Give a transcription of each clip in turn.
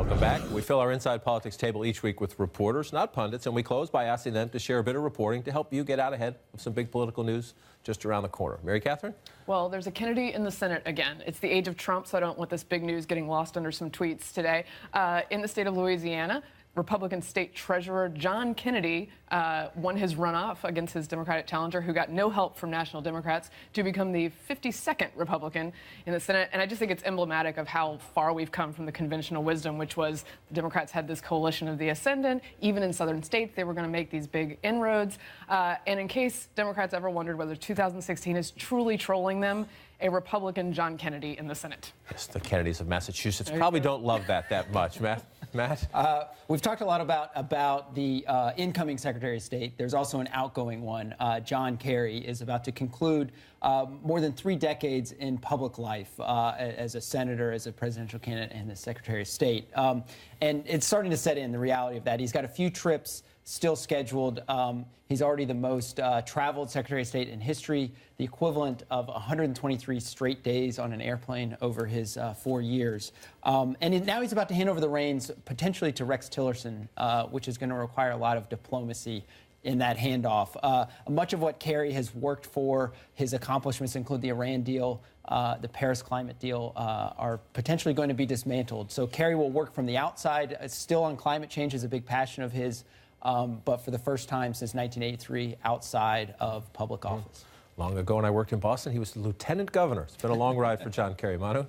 Welcome back. We fill our Inside Politics table each week with reporters, not pundits, and we close by asking them to share a bit of reporting to help you get out ahead of some big political news just around the corner. Mary Catherine? Well, there's a Kennedy in the Senate again. It's the age of Trump, so I don't want this big news getting lost under some tweets today. In the state of Louisiana, Republican State Treasurer John Kennedy won his runoff against his Democratic challenger, who got no help from national Democrats, to become the 52nd Republican in the Senate. And I just think it's emblematic of how far we've come from the conventional wisdom, which was the Democrats had this coalition of the ascendant. Even in southern states, they were going to make these big inroads. And in case Democrats ever wondered whether 2016 is truly trolling them, a Republican John Kennedy in the Senate. Yes, the Kennedys of Massachusetts probably don't love that much. Matt? We've talked a lot about the incoming Secretary of State. There's also an outgoing one. John Kerry is about to conclude more than 3 decades in public life as a senator, as a presidential candidate, and as Secretary of State. And it's starting to set in the reality of that. He's got a few trips still scheduled. He's already the most traveled Secretary of State in history, the equivalent of 123 straight days on an airplane over his 4 years. Now he's about to hand over the reins potentially to Rex Tillerson, which is going to require a lot of diplomacy in that handoff. Much of what Kerry has worked for, his accomplishments include the Iran deal, the Paris climate deal, are potentially going to be dismantled. So Kerry will work from the outside. Still on climate change is a big passion of his. But for the first time since 1983, outside of public office. Long ago when I worked in Boston, he was the lieutenant governor. It's been a long ride for John Kerry. Manu?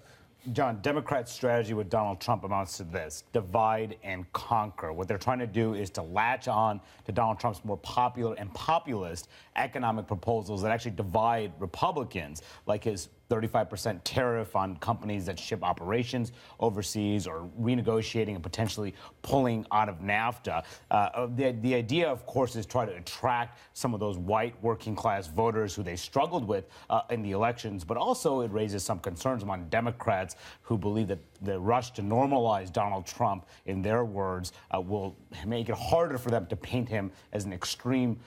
John, Democrats' strategy with Donald Trump amounts to this: divide and conquer. What they're trying to do is to latch on to Donald Trump's more popular and populist economic proposals that actually divide Republicans, like his 35% tariff on companies that ship operations overseas, or renegotiating and potentially pulling out of NAFTA. The idea, of course, is try to attract some of those white working-class voters who they struggled with in the elections, but also it raises some concerns among Democrats who believe that the rush to normalize Donald Trump, in their words, will make it harder for them to paint him as an extreme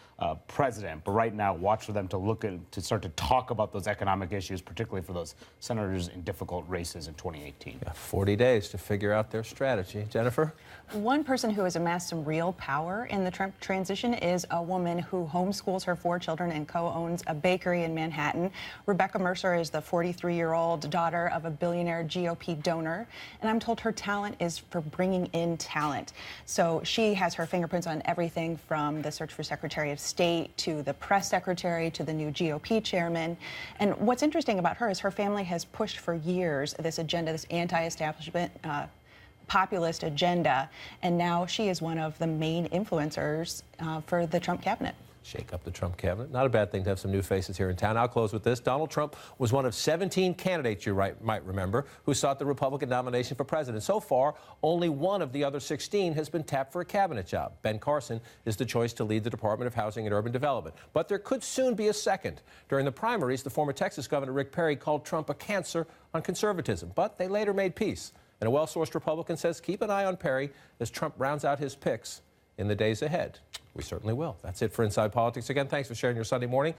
president. But right now, watch for them to start to talk about those economic issues, particularly for those senators in difficult races in 2018. Yeah, 40 days to figure out their strategy. Jennifer? One person who has amassed some real power in the Trump transition is a woman who homeschools her 4 children and co-owns a bakery in Manhattan. Rebecca Mercer is the 43-year-old daughter of a billionaire GOP donor, and I'm told her talent is for bringing in talent. So she has her fingerprints on everything from the search for Secretary of State to the press secretary to the new GOP chairman. And what's interesting about her is her family has pushed for years this agenda, this anti-establishment populist agenda, and now she is one of the main influencers for the Trump cabinet. Shake up the Trump cabinet. Not a bad thing to have some new faces here in town. I'll close with this. Donald Trump was one of 17 candidates, you might remember, who sought the Republican nomination for president. So far, only one of the other 16 has been tapped for a cabinet job. Ben Carson is the choice to lead the Department of Housing and Urban Development. But there could soon be a second. During the primaries, the former Texas Governor Rick Perry called Trump a cancer on conservatism. But they later made peace. And a well-sourced Republican says keep an eye on Perry as Trump rounds out his picks in the days ahead. We certainly will. That's it for Inside Politics. Again, thanks for sharing your Sunday morning.